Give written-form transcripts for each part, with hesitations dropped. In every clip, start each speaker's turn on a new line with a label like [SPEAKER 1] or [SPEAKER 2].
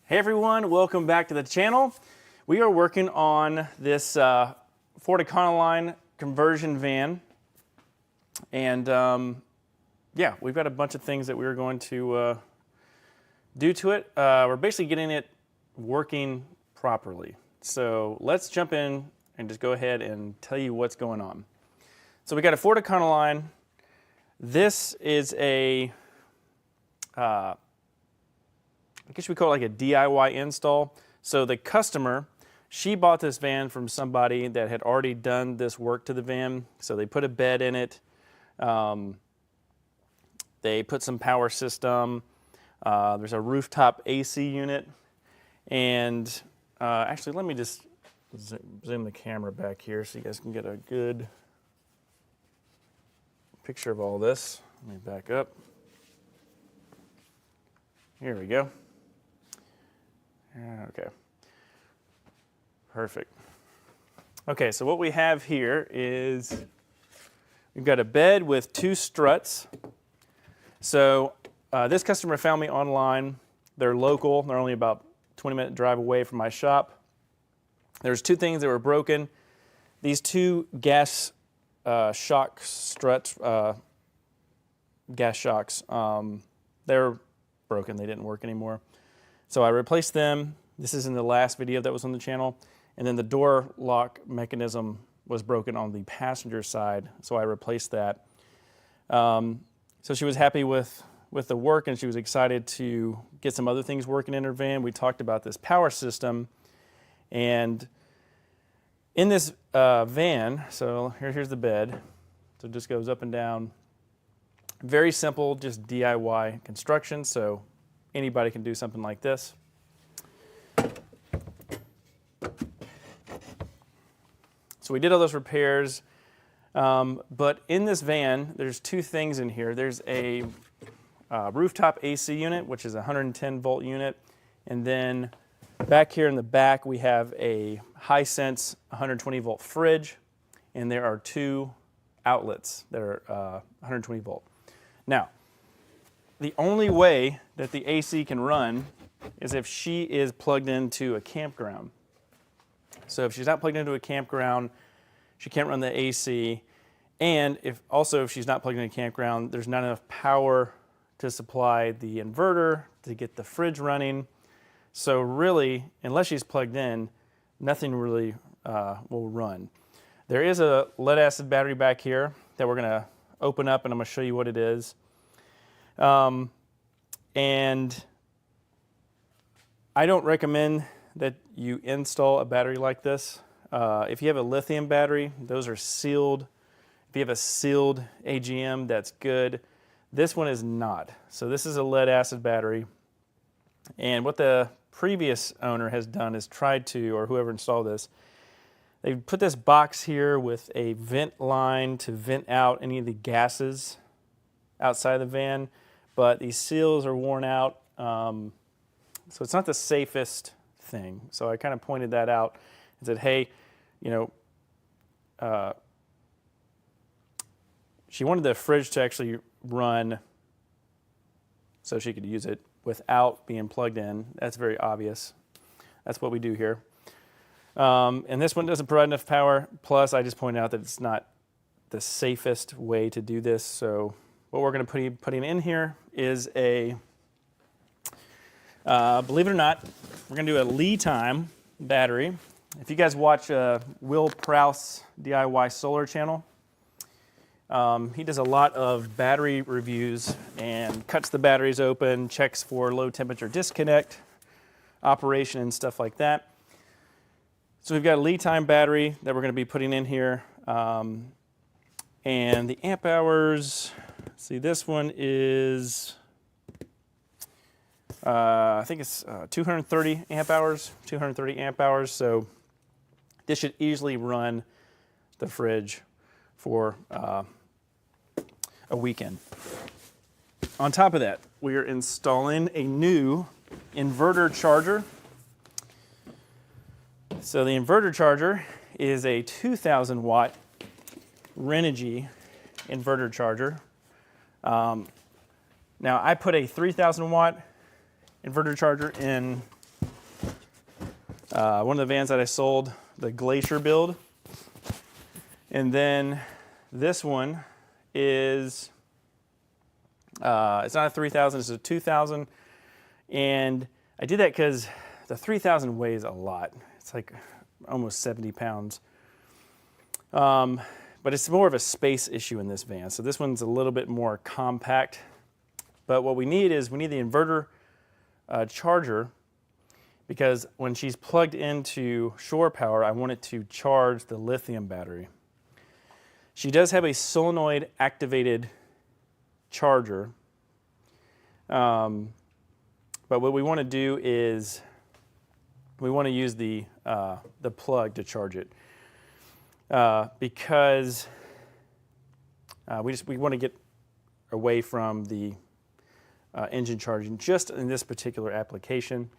[SPEAKER 1] Hey everyone, welcome back to the channel. We are working on this Ford Econoline conversion van, and yeah, we've got a bunch of things that we're going to do to it. We're basically getting it working properly. So let's jump in and just go ahead and tell you what's going on. So we got a Ford Econoline. This is a I guess we call it like a DIY install. So the customer, she bought this van from somebody that had already done this work to the van. So they put a bed in it. They put some power system. There's a rooftop AC unit. And actually, let me just zoom the camera back here so you guys can get a good picture of all this. Let me back up. Here we go. Okay, perfect. Okay, so what we have here is we've got a bed with two struts. So this customer found me online. They're local. They're only about 20-minute drive away from my shop. There's two things that were broken. These two gas shock struts, gas shocks, they're broken. They didn't work anymore. So I replaced them. This is in the last video that was on the channel. And then the door lock mechanism was broken on the passenger side, so I replaced that. So she was happy with the work, and she was excited to get some other things working in her van. We talked about this power system. And in this van, so here's the bed. So it just goes up and down. Very simple, just DIY construction. So anybody can do something like this. So we did all those repairs, but in this van, there's two things in here. There's a rooftop AC unit, which is a 110 volt unit, and then back here in the back, we have a Hisense 120 volt fridge, and there are two outlets that are 120 volt. Now, the only way that the AC can run is if she is plugged into a campground. So if she's not plugged into a campground, she can't run the AC. And if she's not plugged into a campground, there's not enough power to supply the inverter to get the fridge running. So really, unless she's plugged in, nothing really will run. There is a lead acid battery back here that we're gonna open up, and I'm gonna show you what it is. And I don't recommend that you install a battery like this. If you have a lithium battery, those are sealed. If you have a sealed AGM, that's good. This one is not. So this is a lead acid battery. And what the previous owner has done is tried to, or whoever installed this, they put this box here with a vent line to vent out any of the gases outside the van. But these seals are worn out, so it's not the safest thing. So I kind of pointed that out and said, hey, you know, she wanted the fridge to actually run so she could use it without being plugged in. That's very obvious. That's what we do here. And this one doesn't provide enough power. Plus, I just pointed out that it's not the safest way to do this. So what we're going to be putting in here is a, believe it or not, we're going to do a Lee-Time battery. If you guys watch Will Prowse DIY Solar channel, he does a lot of battery reviews and cuts the batteries open, checks for low temperature disconnect operation and stuff like that. So we've got a Lee-Time battery that we're going to be putting in here. And the amp hours, see, this one is, I think it's 230 amp hours, 230 amp hours. So this should easily run the fridge for a weekend. On top of that, we are installing a new inverter charger. So the inverter charger is a 2,000 watt Renogy inverter charger. Now I put a 3,000 watt inverter charger in one of the vans that I sold, the Glacier build. And then this one is, it's not a 3000, it's a 2000. And I did that because the 3000 weighs a lot. It's like almost 70 pounds. But it's more of a space issue in this van. So this one's a little bit more compact. But what we need is we need the inverter charger, because when she's plugged into shore power, I want it to charge the lithium battery. She does have a solenoid activated charger. But what we want to do is we want to use the plug to charge it. Because we want to get away from the engine charging just in this particular application,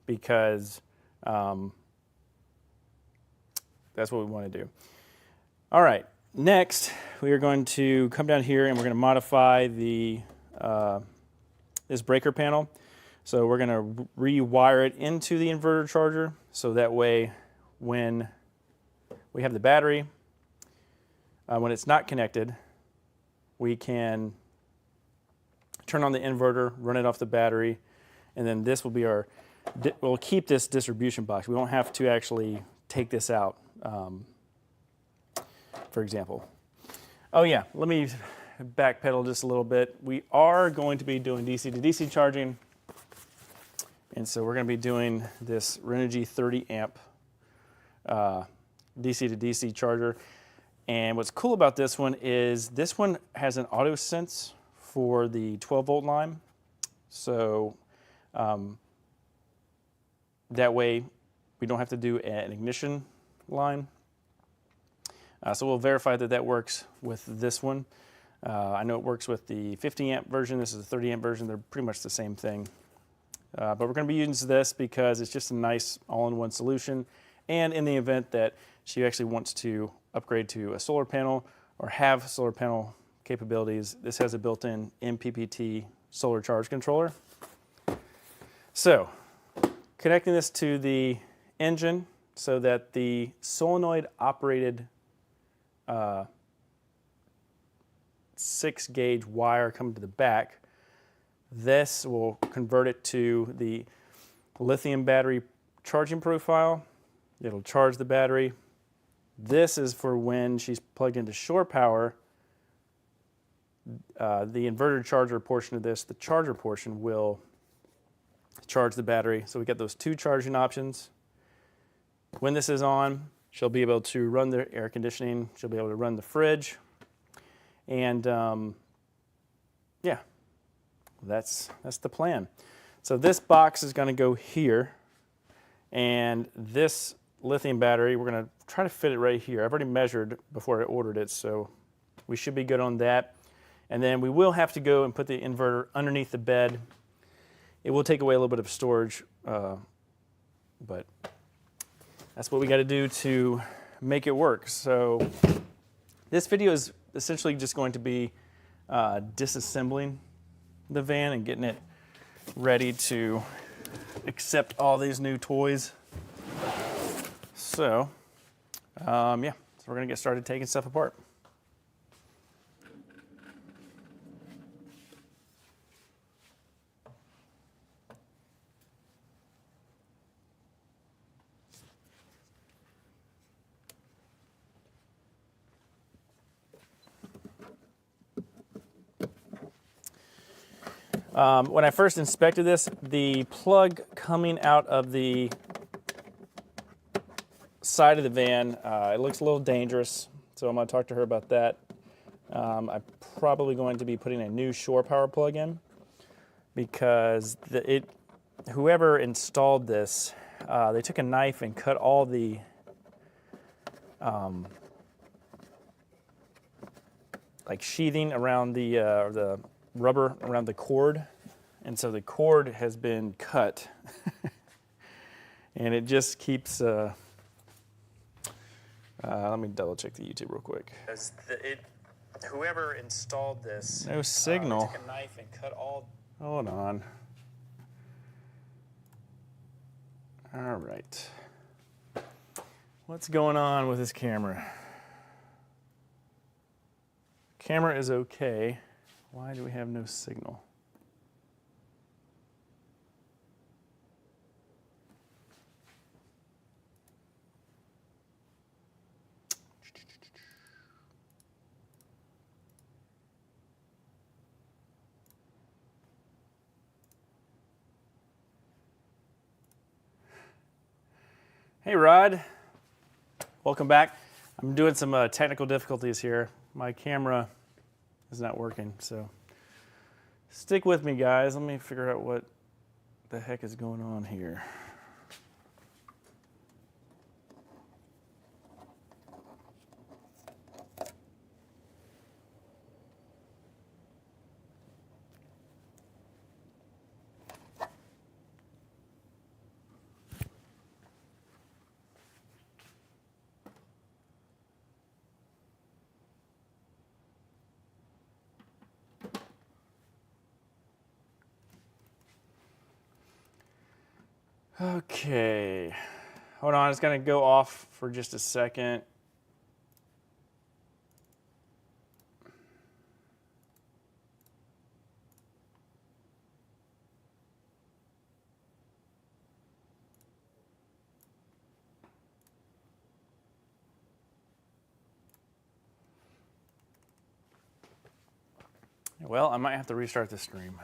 [SPEAKER 1] because that's what we want to do. All right, next we are going to come down here and we're going to modify the this breaker panel. So we're going to rewire it into the inverter charger, so that way when we have the battery, when it's not connected, we can turn on the inverter, run it off the battery, and then this will be our, we'll keep this distribution box. We won't have to actually take this out, for example. Oh yeah, let me backpedal just a little bit. We are going to be doing DC to DC charging, and so we're going to be doing this Renogy 30 amp DC to DC charger. And what's cool about this one is this one has an auto sense for the 12 volt line. So that way we don't have to do an ignition line. So we'll verify that that works with this one. I know it works with the 50 amp version. This is a 30 amp version. They're pretty much the same thing. But we're going to be using this because it's just a nice all-in-one solution. And in the event that she actually wants to upgrade to a solar panel or have solar panel capabilities, this has a built-in MPPT solar charge controller. So, connecting this to the engine so that the solenoid operated 6-gauge wire coming to the back, this will convert it to the lithium battery charging profile. It'll charge the battery. This is for when she's plugged into shore power. The inverter charger portion of this, the charger portion, will charge the battery. So we get those two charging options. When this is on, she'll be able to run the air conditioning. She'll be able to run the fridge. And yeah, that's the plan. So this box is going to go here. And this lithium battery, we're going to try to fit it right here. I've already measured before I ordered it, so we should be good on that. And then we will have to go and put the inverter underneath the bed. It will take away a little bit of storage, but that's what we got to do to make it work. So this video is essentially just going to be disassembling the van and getting it ready to accept all these new toys. So, yeah, so we're going to get started taking stuff apart. When I first inspected this, the plug coming out of the side of the van, it looks a little dangerous, so I'm going to talk to her about that. I'm probably going to be putting a new shore power plug in, because whoever installed this, they took a knife and cut all the like sheathing around the rubber around the cord, and so the cord has been cut and it just keeps let me double check the YouTube real quick. Whoever installed this, no signal, took a knife and cut all. Hold on. All right, What's going on with this camera? Camera is okay. Why do we have no signal? Hey Rod, welcome back. I'm doing some technical difficulties here. My camera is not working, so stick with me guys. Let me figure out what the heck is going on here. Okay, hold on, it's gonna go off for just a second. Well, I might have to restart the stream.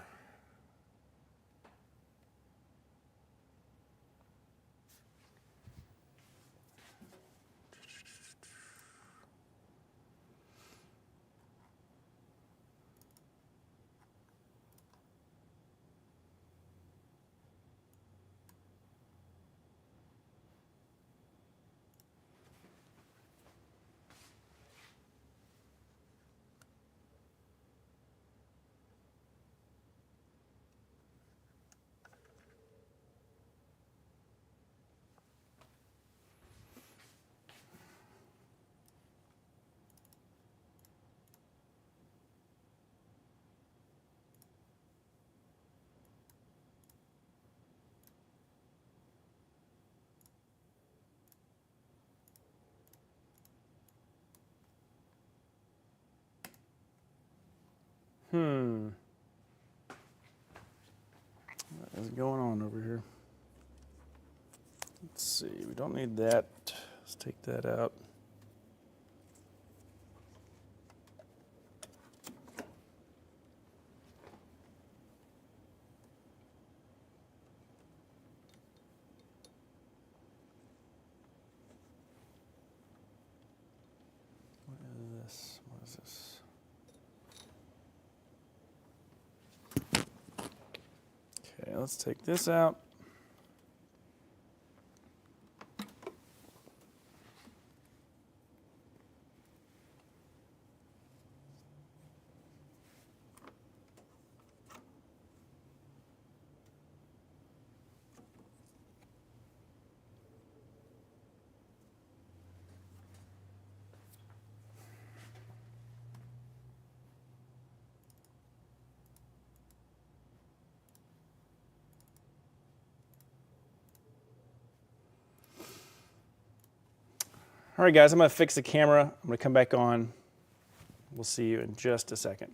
[SPEAKER 1] What is going on over here? Let's see, we don't need that. Let's take that out. What is this? What is this? Okay, let's take this out. All right, guys, I'm going to fix the camera. I'm going to come back on. We'll see you in just a second.